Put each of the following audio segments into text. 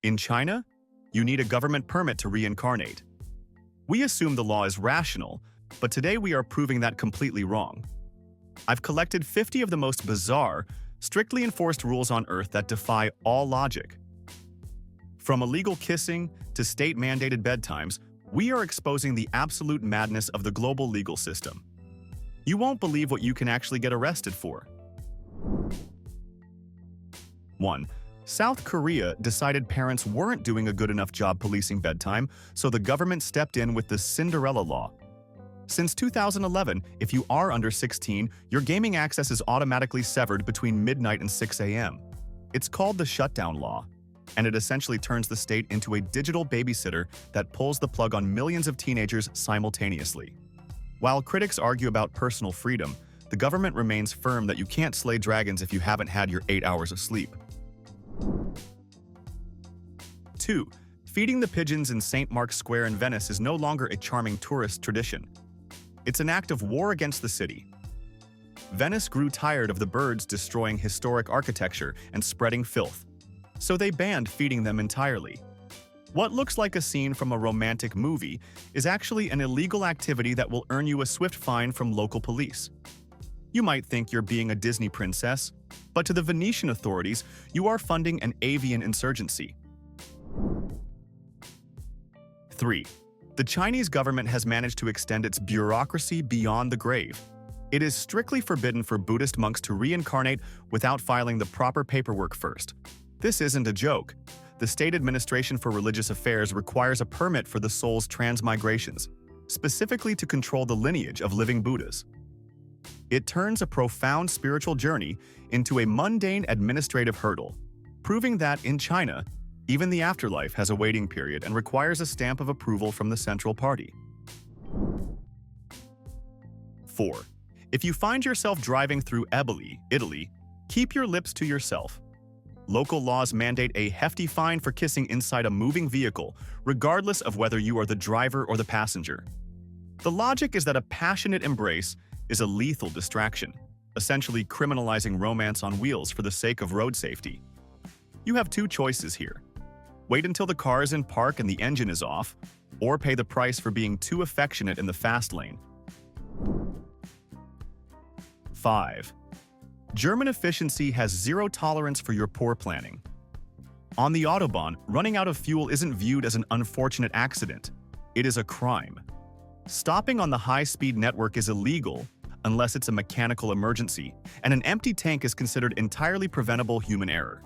In China, you need a government permit to reincarnate. We assume the law is rational, but today we are proving that completely wrong. I've collected 50 of the most bizarre, strictly enforced rules on Earth that defy all logic. From illegal kissing to state-mandated bedtimes, we are exposing the absolute madness of the global legal system. You won't believe what you can actually get arrested for. 1. South Korea decided parents weren't doing a good enough job policing bedtime, so the government stepped in with the Cinderella law. Since 2011, if you are under 16, your gaming access is automatically severed between midnight and 6 a.m. It's called the shutdown law, and it essentially turns the state into a digital babysitter that pulls the plug on millions of teenagers simultaneously. While critics argue about personal freedom, the government remains firm that you can't slay dragons if you haven't had your 8 hours of sleep. 2. Feeding the pigeons in St. Mark's Square in Venice is no longer a charming tourist tradition. It's an act of war against the city. Venice grew tired of the birds destroying historic architecture and spreading filth, so they banned feeding them entirely. What looks like a scene from a romantic movie is actually an illegal activity that will earn you a swift fine from local police. You might think you're being a Disney princess, but to the Venetian authorities, you are funding an avian insurgency. 3. The Chinese government has managed to extend its bureaucracy beyond the grave. It is strictly forbidden for Buddhist monks to reincarnate without filing the proper paperwork first. This isn't a joke. The State Administration for Religious Affairs requires a permit for the soul's transmigrations, specifically to control the lineage of living Buddhas. It turns a profound spiritual journey into a mundane administrative hurdle, proving that in China, even the afterlife has a waiting period and requires a stamp of approval from the central party. 4. If you find yourself driving through Eboli, Italy, keep your lips to yourself. Local laws mandate a hefty fine for kissing inside a moving vehicle, regardless of whether you are the driver or the passenger. The logic is that a passionate embrace is a lethal distraction, essentially criminalizing romance on wheels for the sake of road safety. You have two choices here. Wait until the car is in park and the engine is off, or pay the price for being too affectionate in the fast lane. 5. German efficiency has zero tolerance for your poor planning. On the Autobahn, running out of fuel isn't viewed as an unfortunate accident. It is a crime. Stopping on the high-speed network is illegal unless it's a mechanical emergency, and an empty tank is considered entirely preventable human error.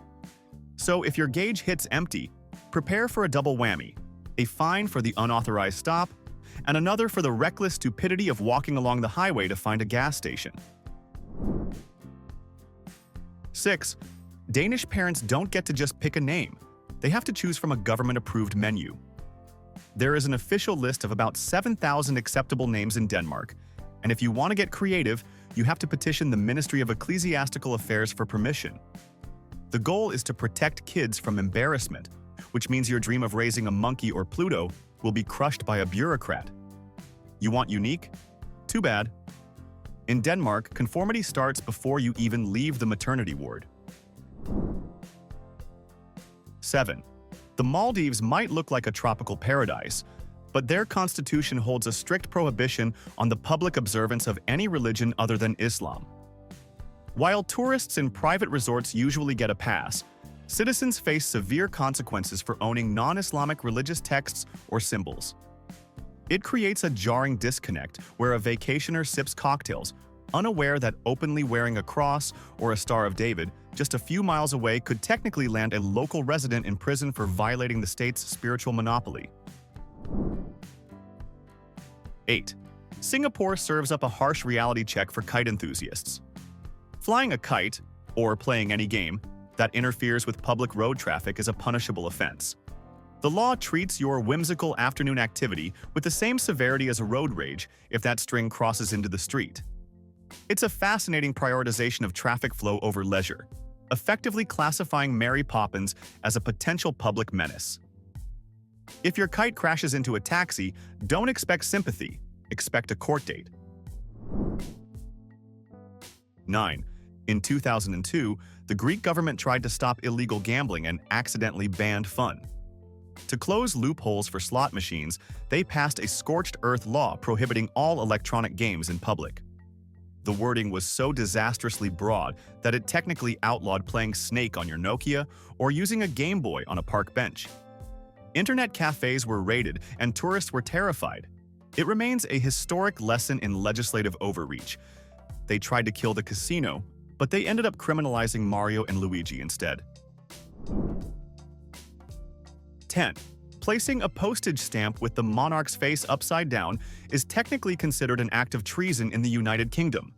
So if your gauge hits empty, prepare for a double whammy, a fine for the unauthorized stop, and another for the reckless stupidity of walking along the highway to find a gas station. 6. Danish parents don't get to just pick a name. They have to choose from a government-approved menu. There is an official list of about 7,000 acceptable names in Denmark, and if you want to get creative, you have to petition the Ministry of Ecclesiastical Affairs for permission. The goal is to protect kids from embarrassment, which means your dream of raising a monkey or Pluto will be crushed by a bureaucrat. You want unique? Too bad. In Denmark, conformity starts before you even leave the maternity ward. 7. The Maldives might look like a tropical paradise, but their constitution holds a strict prohibition on the public observance of any religion other than Islam. While tourists in private resorts usually get a pass, citizens face severe consequences for owning non-Islamic religious texts or symbols. It creates a jarring disconnect where a vacationer sips cocktails, unaware that openly wearing a cross or a Star of David just a few miles away could technically land a local resident in prison for violating the state's spiritual monopoly. 8. Singapore serves up a harsh reality check for kite enthusiasts. Flying a kite, or playing any game, that interferes with public road traffic is a punishable offense. The law treats your whimsical afternoon activity with the same severity as a road rage if that string crosses into the street. It's a fascinating prioritization of traffic flow over leisure, effectively classifying Mary Poppins as a potential public menace. If your kite crashes into a taxi, don't expect sympathy, expect a court date. 9. In 2002, the Greek government tried to stop illegal gambling and accidentally banned fun. To close loopholes for slot machines, they passed a scorched earth law prohibiting all electronic games in public. The wording was so disastrously broad that it technically outlawed playing Snake on your Nokia or using a Game Boy on a park bench. Internet cafes were raided and tourists were terrified. It remains a historic lesson in legislative overreach. They tried to kill the casino, but they ended up criminalizing Mario and Luigi instead. 10. Placing a postage stamp with the monarch's face upside down is technically considered an act of treason in the United Kingdom.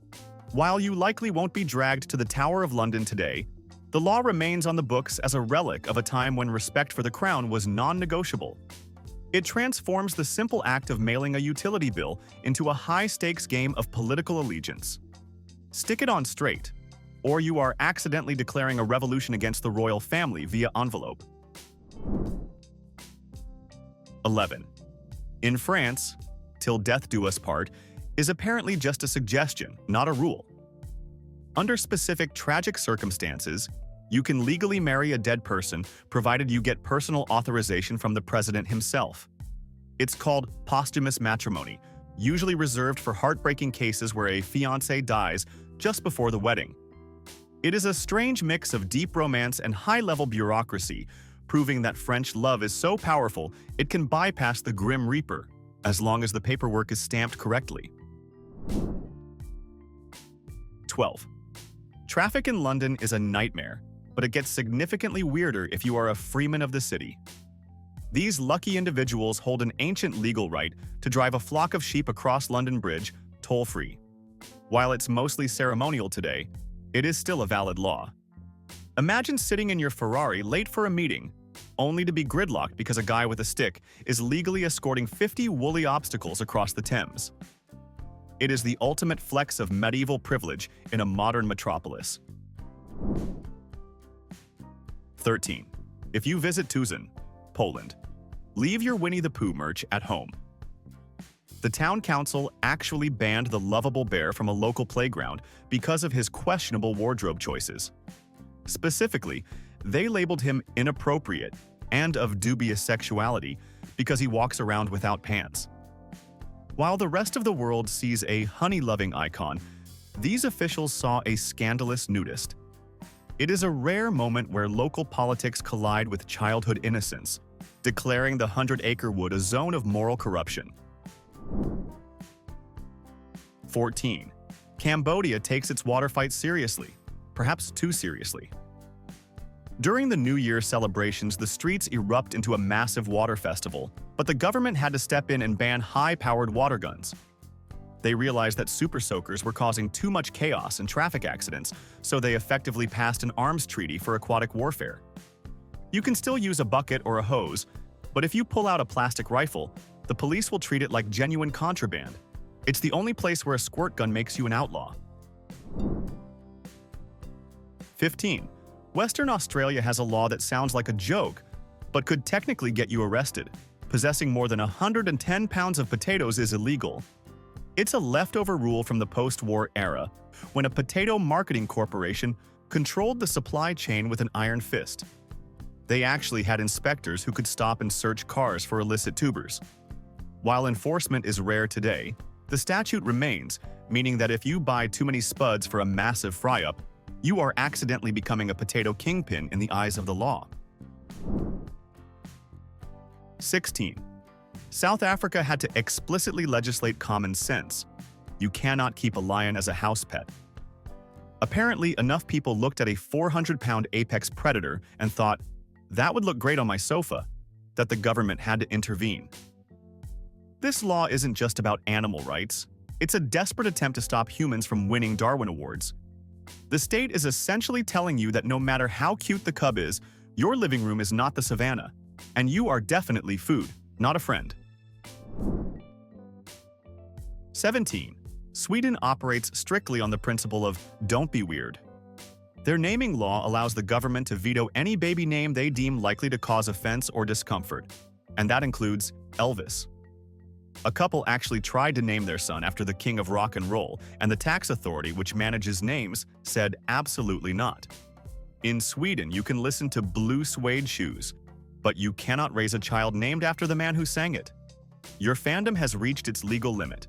While you likely won't be dragged to the Tower of London today, the law remains on the books as a relic of a time when respect for the crown was non-negotiable. It transforms the simple act of mailing a utility bill into a high-stakes game of political allegiance. Stick it on straight, or you are accidentally declaring a revolution against the royal family via envelope. 11. In France, "Till death do us part" is apparently just a suggestion, not a rule. Under specific tragic circumstances, you can legally marry a dead person provided you get personal authorization from the president himself. It's called posthumous matrimony, usually reserved for heartbreaking cases where a fiancé dies just before the wedding. It is a strange mix of deep romance and high-level bureaucracy, proving that French love is so powerful it can bypass the Grim Reaper, as long as the paperwork is stamped correctly. 12. Traffic in London is a nightmare, but it gets significantly weirder if you are a freeman of the city. These lucky individuals hold an ancient legal right to drive a flock of sheep across London Bridge, toll-free. While it's mostly ceremonial today, it is still a valid law. Imagine sitting in your Ferrari late for a meeting, only to be gridlocked because a guy with a stick is legally escorting 50 woolly obstacles across the Thames. It is the ultimate flex of medieval privilege in a modern metropolis. 13. If you visit Treason, Poland, leave your Winnie the Pooh merch at home. The town council actually banned the lovable bear from a local playground because of his questionable wardrobe choices. Specifically, they labeled him inappropriate and of dubious sexuality because he walks around without pants. While the rest of the world sees a honey-loving icon, these officials saw a scandalous nudist. It is a rare moment where local politics collide with childhood innocence, declaring the 100-acre wood a zone of moral corruption. 14. Cambodia takes its water fight seriously, perhaps too seriously. During the New Year celebrations, the streets erupt into a massive water festival, but the government had to step in and ban high-powered water guns. They realized that super soakers were causing too much chaos and traffic accidents, so they effectively passed an arms treaty for aquatic warfare. You can still use a bucket or a hose, but if you pull out a plastic rifle, the police will treat it like genuine contraband. It's the only place where a squirt gun makes you an outlaw. 15. Western Australia has a law that sounds like a joke, but could technically get you arrested. Possessing more than 110 pounds of potatoes is illegal. It's a leftover rule from the post-war era, when a potato marketing corporation controlled the supply chain with an iron fist. They actually had inspectors who could stop and search cars for illicit tubers. While enforcement is rare today, the statute remains, meaning that if you buy too many spuds for a massive fry-up, you are accidentally becoming a potato kingpin in the eyes of the law. 16. South Africa had to explicitly legislate common sense. You cannot keep a lion as a house pet. Apparently, enough people looked at a 400-pound apex predator and thought, that would look great on my sofa, that the government had to intervene. This law isn't just about animal rights. It's a desperate attempt to stop humans from winning Darwin Awards. The state is essentially telling you that no matter how cute the cub is, your living room is not the savannah, and you are definitely food, not a friend. 17. Sweden operates strictly on the principle of don't be weird. Their naming law allows the government to veto any baby name they deem likely to cause offense or discomfort, and that includes Elvis. A couple actually tried to name their son after the king of rock and roll, and the tax authority, which manages names, said absolutely not. In Sweden, you can listen to Blue Suede Shoes, but you cannot raise a child named after the man who sang it. Your fandom has reached its legal limit.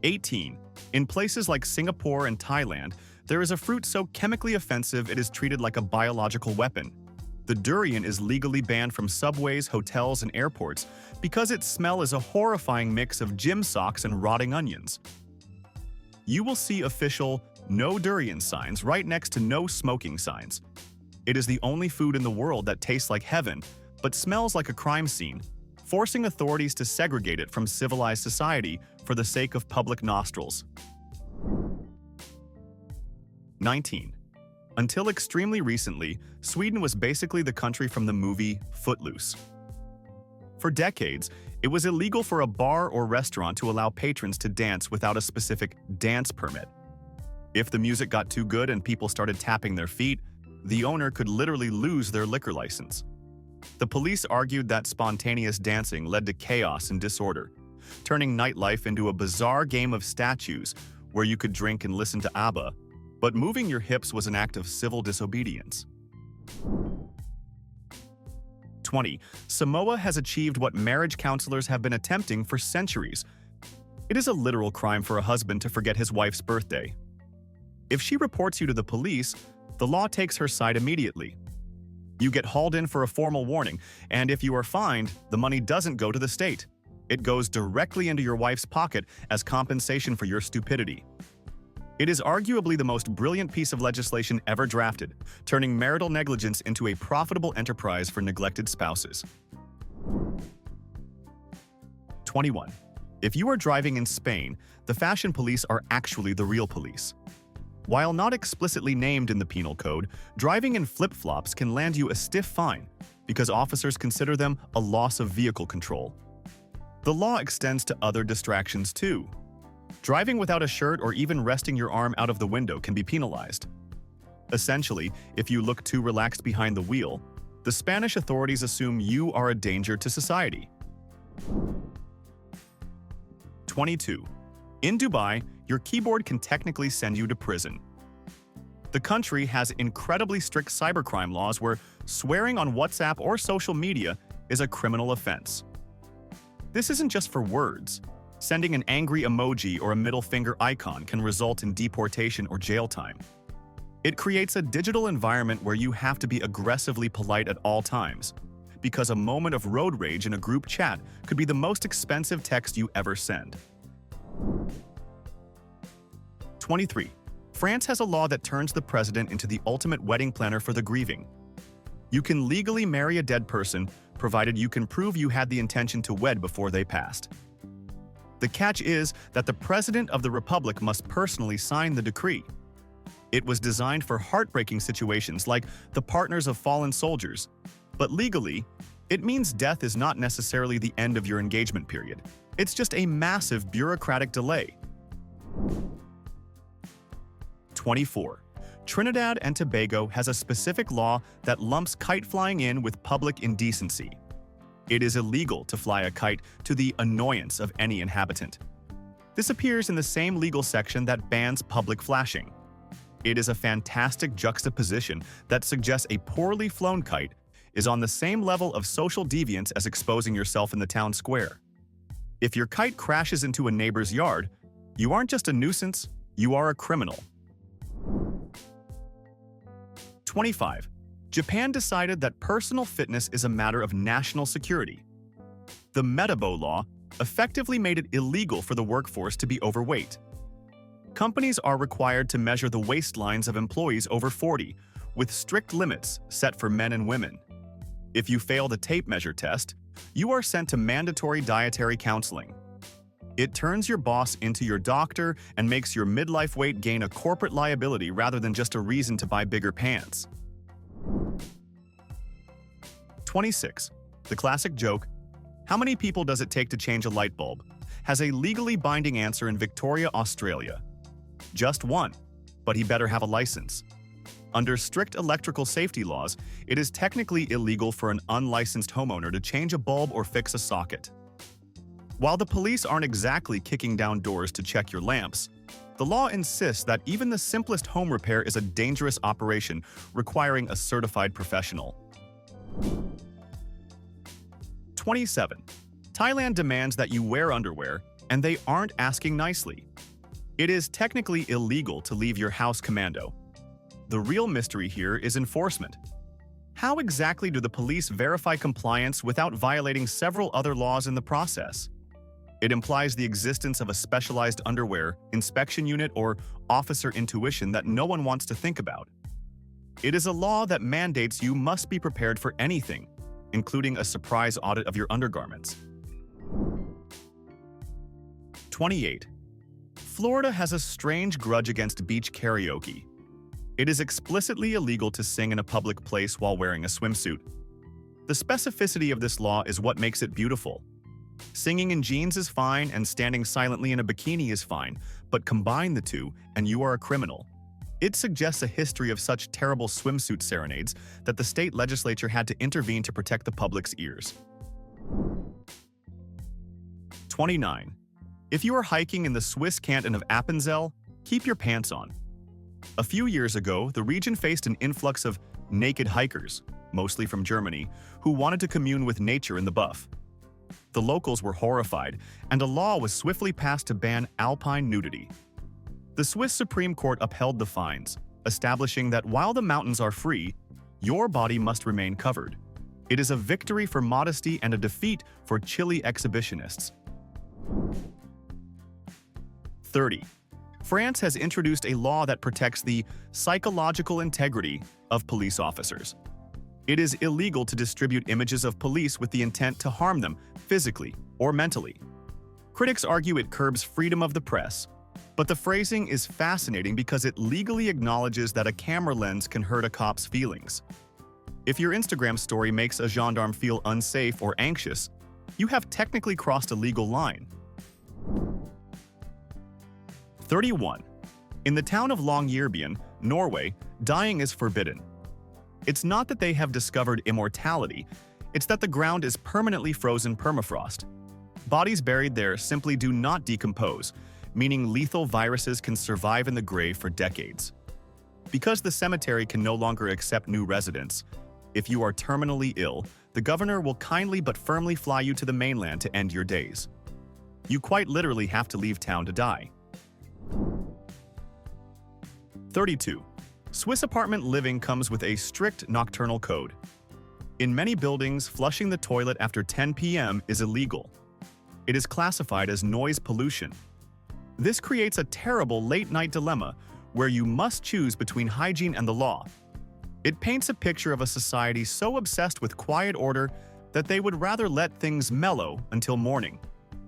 18. In places like Singapore and Thailand, there is a fruit so chemically offensive it is treated like a biological weapon. The durian is legally banned from subways, hotels, and airports because its smell is a horrifying mix of gym socks and rotting onions. You will see official "no durian" signs right next to "no smoking" signs. It is the only food in the world that tastes like heaven, but smells like a crime scene, forcing authorities to segregate it from civilized society for the sake of public nostrils. 19. Until extremely recently, Sweden was basically the country from the movie Footloose. For decades, it was illegal for a bar or restaurant to allow patrons to dance without a specific dance permit. If the music got too good and people started tapping their feet, the owner could literally lose their liquor license. The police argued that spontaneous dancing led to chaos and disorder, turning nightlife into a bizarre game of statues where you could drink and listen to ABBA, but moving your hips was an act of civil disobedience. 20. Samoa has achieved what marriage counselors have been attempting for centuries. It is a literal crime for a husband to forget his wife's birthday. If she reports you to the police, the law takes her side immediately. You get hauled in for a formal warning, and if you are fined, the money doesn't go to the state. It goes directly into your wife's pocket as compensation for your stupidity. It is arguably the most brilliant piece of legislation ever drafted, turning marital negligence into a profitable enterprise for neglected spouses. 21. If you are driving in Spain, the fashion police are actually the real police. While not explicitly named in the penal code, driving in flip-flops can land you a stiff fine because officers consider them a loss of vehicle control. The law extends to other distractions too. Driving without a shirt or even resting your arm out of the window can be penalized. Essentially, if you look too relaxed behind the wheel, the Spanish authorities assume you are a danger to society. 22. In Dubai, your keyboard can technically send you to prison. The country has incredibly strict cybercrime laws where swearing on WhatsApp or social media is a criminal offense. This isn't just for words. Sending an angry emoji or a middle finger icon can result in deportation or jail time. It creates a digital environment where you have to be aggressively polite at all times, because a moment of road rage in a group chat could be the most expensive text you ever send. 23. France has a law that turns the president into the ultimate wedding planner for the grieving. You can legally marry a dead person, provided you can prove you had the intention to wed before they passed. The catch is that the President of the Republic must personally sign the decree. It was designed for heartbreaking situations like the partners of fallen soldiers, but legally, it means death is not necessarily the end of your engagement period. It's just a massive bureaucratic delay. 24. Trinidad and Tobago has a specific law that lumps kite flying in with public indecency. It is illegal to fly a kite to the annoyance of any inhabitant. This appears in the same legal section that bans public flashing. It is a fantastic juxtaposition that suggests a poorly flown kite is on the same level of social deviance as exposing yourself in the town square. If your kite crashes into a neighbor's yard, you aren't just a nuisance, you are a criminal. 25. Japan decided that personal fitness is a matter of national security. The Metabo law effectively made it illegal for the workforce to be overweight. Companies are required to measure the waistlines of employees over 40, with strict limits set for men and women. If you fail the tape measure test, you are sent to mandatory dietary counseling. It turns your boss into your doctor and makes your midlife weight gain a corporate liability rather than just a reason to buy bigger pants. 26. The classic joke, "How many people does it take to change a light bulb?" has a legally binding answer in Victoria, Australia. Just one, but he better have a license. Under strict electrical safety laws, it is technically illegal for an unlicensed homeowner to change a bulb or fix a socket. While the police aren't exactly kicking down doors to check your lamps, the law insists that even the simplest home repair is a dangerous operation requiring a certified professional. 27. Thailand demands that you wear underwear, and they aren't asking nicely. It is technically illegal to leave your house commando. The real mystery here is enforcement. How exactly do the police verify compliance without violating several other laws in the process? It implies the existence of a specialized underwear, inspection unit, or officer intuition that no one wants to think about. It is a law that mandates you must be prepared for anything, including a surprise audit of your undergarments. 28. Florida has a strange grudge against beach karaoke. It is explicitly illegal to sing in a public place while wearing a swimsuit. The specificity of this law is what makes it beautiful. Singing in jeans is fine and standing silently in a bikini is fine, but combine the two and you are a criminal. It suggests a history of such terrible swimsuit serenades that the state legislature had to intervene to protect the public's ears. 29. If you are hiking in the Swiss canton of Appenzell, keep your pants on. A few years ago, the region faced an influx of naked hikers, mostly from Germany, who wanted to commune with nature in the buff. The locals were horrified, and a law was swiftly passed to ban alpine nudity. The Swiss Supreme Court upheld the fines, establishing that while the mountains are free, your body must remain covered. It is a victory for modesty and a defeat for chilly exhibitionists. 30. France has introduced a law that protects the psychological integrity of police officers. It is illegal to distribute images of police with the intent to harm them physically or mentally. Critics argue it curbs freedom of the press, but the phrasing is fascinating because it legally acknowledges that a camera lens can hurt a cop's feelings. If your Instagram story makes a gendarme feel unsafe or anxious, you have technically crossed a legal line. 31. In the town of Longyearbyen, Norway, dying is forbidden. It's not that they have discovered immortality, it's that the ground is permanently frozen permafrost. Bodies buried there simply do not decompose, meaning lethal viruses can survive in the grave for decades. Because the cemetery can no longer accept new residents, if you are terminally ill, the governor will kindly but firmly fly you to the mainland to end your days. You quite literally have to leave town to die. 32. Swiss apartment living comes with a strict nocturnal code. In many buildings, flushing the toilet after 10 p.m. is illegal. It is classified as noise pollution. This creates a terrible late-night dilemma where you must choose between hygiene and the law. It paints a picture of a society so obsessed with quiet order that they would rather let things mellow until morning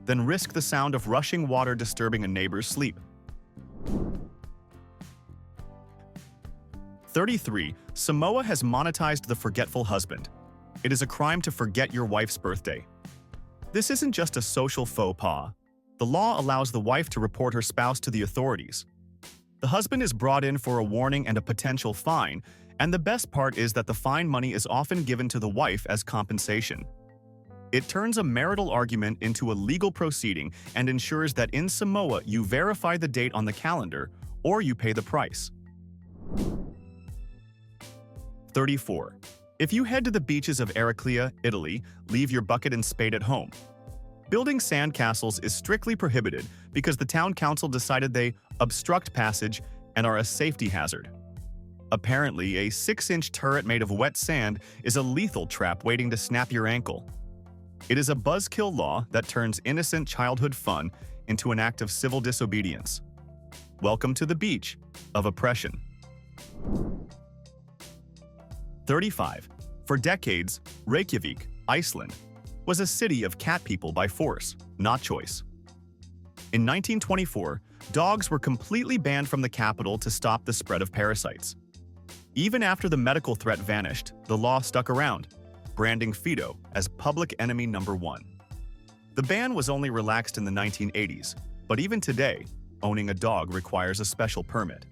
than risk the sound of rushing water disturbing a neighbor's sleep. 33. Samoa has monetized the forgetful husband. It is a crime to forget your wife's birthday. This isn't just a social faux pas. The law allows the wife to report her spouse to the authorities. The husband is brought in for a warning and a potential fine, and the best part is that the fine money is often given to the wife as compensation. It turns a marital argument into a legal proceeding and ensures that in Samoa you verify the date on the calendar or you pay the price. 34. If you head to the beaches of Ericlea, Italy, leave your bucket and spade at home. Building sandcastles is strictly prohibited because the town council decided they obstruct passage and are a safety hazard. Apparently, a 6-inch turret made of wet sand is a lethal trap waiting to snap your ankle. It is a buzzkill law that turns innocent childhood fun into an act of civil disobedience. Welcome to the beach of oppression. 35. For decades, Reykjavik, Iceland, was a city of cat people by force, not choice. In 1924, dogs were completely banned from the capital to stop the spread of parasites. Even after the medical threat vanished, the law stuck around, branding Fido as public enemy number 1. The ban was only relaxed in the 1980s, but even today, owning a dog requires a special permit.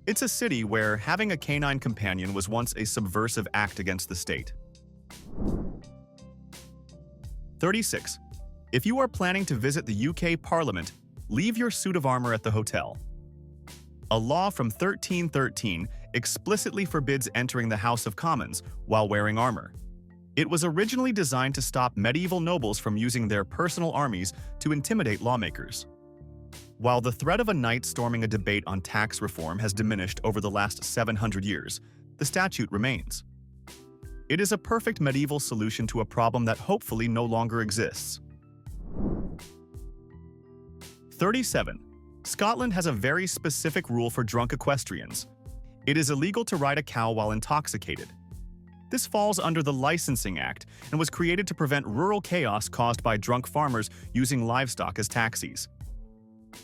It's a city where having a canine companion was once a subversive act against the state. 36. If you are planning to visit the UK Parliament, leave your suit of armor at the hotel. A law from 1313 explicitly forbids entering the House of Commons while wearing armor. It was originally designed to stop medieval nobles from using their personal armies to intimidate lawmakers. While the threat of a knight storming a debate on tax reform has diminished over the last 700 years, the statute remains. It is a perfect medieval solution to a problem that hopefully no longer exists. 37. Scotland has a very specific rule for drunk equestrians. It is illegal to ride a cow while intoxicated. This falls under the Licensing Act and was created to prevent rural chaos caused by drunk farmers using livestock as taxis.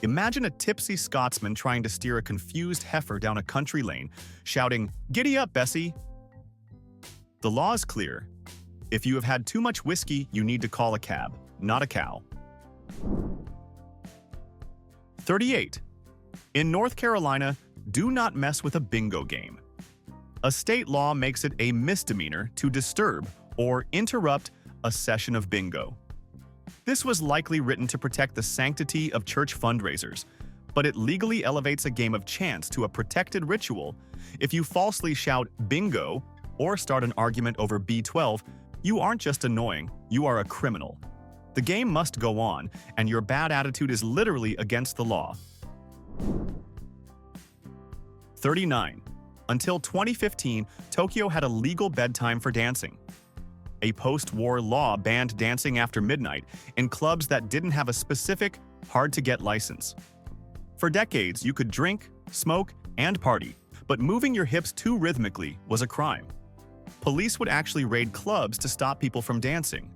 Imagine a tipsy Scotsman trying to steer a confused heifer down a country lane, shouting, "Giddy up, Bessie!" The law is clear. If you have had too much whiskey, you need to call a cab, not a cow. 38. In North Carolina, do not mess with a bingo game. A state law makes it a misdemeanor to disturb or interrupt a session of bingo. This was likely written to protect the sanctity of church fundraisers, but it legally elevates a game of chance to a protected ritual. If you falsely shout bingo or start an argument over B12, you aren't just annoying, you are a criminal. The game must go on, and your bad attitude is literally against the law. 39. Until 2015, Tokyo had a legal bedtime for dancing. A post-war law banned dancing after midnight in clubs that didn't have a specific, hard-to-get license. For decades, you could drink, smoke, and party, but moving your hips too rhythmically was a crime. Police would actually raid clubs to stop people from dancing.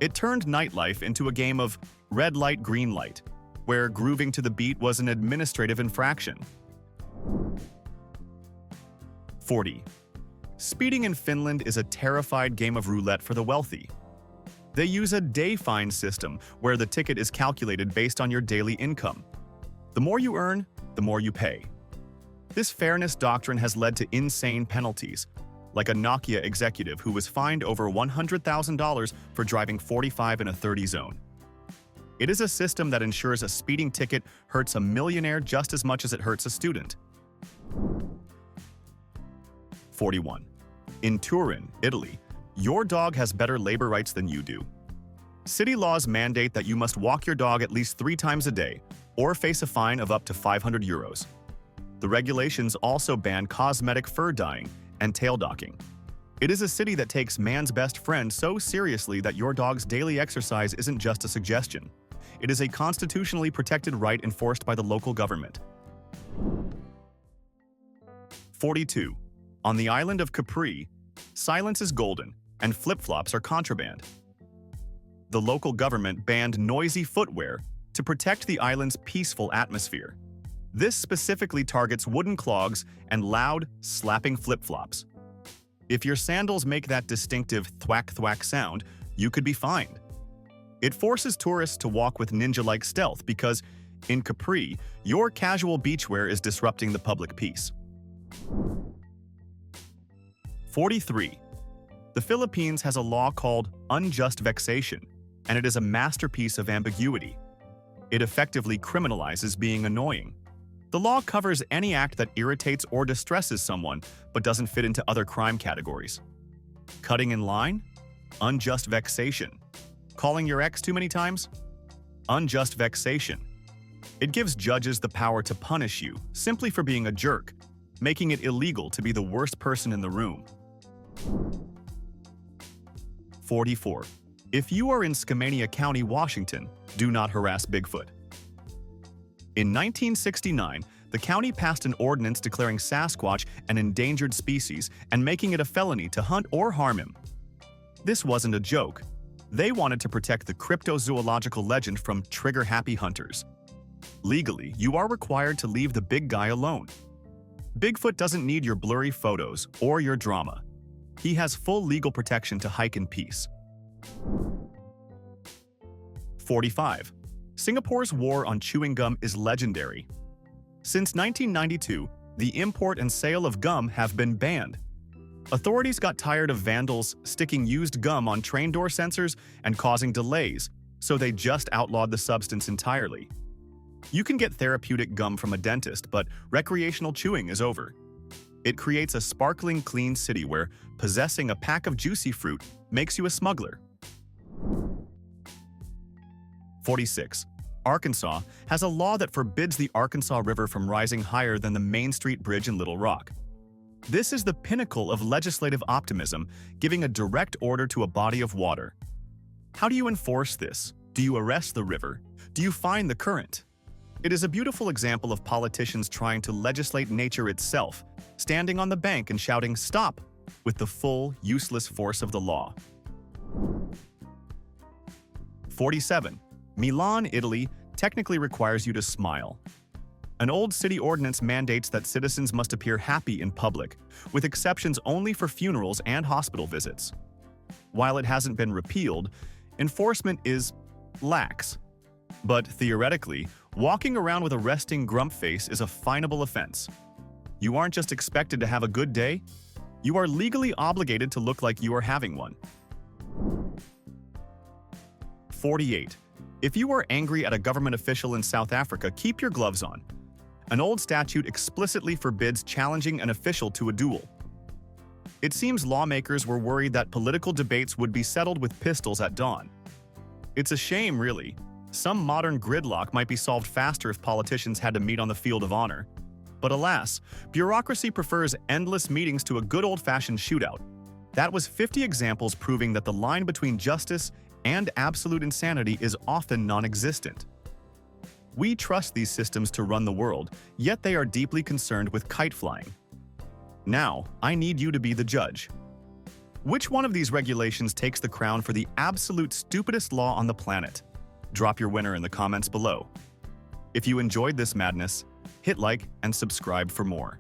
It turned nightlife into a game of red light, green light, where grooving to the beat was an administrative infraction. 40. Speeding in Finland is a terrified game of roulette for the wealthy. They use a day fine system where the ticket is calculated based on your daily income. The more you earn, the more you pay. This fairness doctrine has led to insane penalties, like a Nokia executive who was fined over $100,000 for driving 45 in a 30 zone. It is a system that ensures a speeding ticket hurts a millionaire just as much as it hurts a student. 41. In Turin, Italy, your dog has better labor rights than you do. City laws mandate that you must walk your dog at least 3 times a day or face a fine of up to 500 euros. The regulations also ban cosmetic fur dyeing and tail docking. It is a city that takes man's best friend so seriously that your dog's daily exercise isn't just a suggestion. It is a constitutionally protected right enforced by the local government. 42. On the island of Capri, silence is golden and flip-flops are contraband. The local government banned noisy footwear to protect the island's peaceful atmosphere. This specifically targets wooden clogs and loud, slapping flip-flops. If your sandals make that distinctive thwack-thwack sound, you could be fined. It forces tourists to walk with ninja-like stealth because, in Capri, your casual beachwear is disrupting the public peace. 43. The Philippines has a law called unjust vexation, and it is a masterpiece of ambiguity. It effectively criminalizes being annoying. The law covers any act that irritates or distresses someone but doesn't fit into other crime categories. Cutting in line? Unjust vexation. Calling your ex too many times? Unjust vexation. It gives judges the power to punish you simply for being a jerk, making it illegal to be the worst person in the room. 44. If you are in Skamania County, Washington, do not harass Bigfoot. In 1969, the county passed an ordinance declaring Sasquatch an endangered species and making it a felony to hunt or harm him. This wasn't a joke. They wanted to protect the cryptozoological legend from trigger-happy hunters. Legally, you are required to leave the big guy alone. Bigfoot doesn't need your blurry photos or your drama. He has full legal protection to hike in peace. 45. Singapore's war on chewing gum is legendary. Since 1992, the import and sale of gum have been banned. Authorities got tired of vandals sticking used gum on train door sensors and causing delays, so they just outlawed the substance entirely. You can get therapeutic gum from a dentist, but recreational chewing is over. It creates a sparkling clean city where possessing a pack of juicy fruit makes you a smuggler. 46. Arkansas has a law that forbids the Arkansas River from rising higher than the Main Street Bridge in Little Rock. This is the pinnacle of legislative optimism, giving a direct order to a body of water. How do you enforce this? Do you arrest the river? Do you fine the current? It is a beautiful example of politicians trying to legislate nature itself, standing on the bank and shouting "Stop!" with the full, useless force of the law. 47. Milan, Italy, technically requires you to smile. An old city ordinance mandates that citizens must appear happy in public, with exceptions only for funerals and hospital visits. While it hasn't been repealed, enforcement is lax. But theoretically, walking around with a resting grump face is a finable offense. You aren't just expected to have a good day, you are legally obligated to look like you are having one. 48. If you are angry at a government official in South Africa, keep your gloves on. An old statute explicitly forbids challenging an official to a duel. It seems lawmakers were worried that political debates would be settled with pistols at dawn. It's a shame, really. Some modern gridlock might be solved faster if politicians had to meet on the field of honor. But alas, bureaucracy prefers endless meetings to a good old-fashioned shootout. That was 50 examples proving that the line between justice and absolute insanity is often non-existent. We trust these systems to run the world, yet they are deeply concerned with kite flying. Now, I need you to be the judge. Which one of these regulations takes the crown for the absolute stupidest law on the planet? Drop your winner in the comments below. If you enjoyed this madness, hit like and subscribe for more.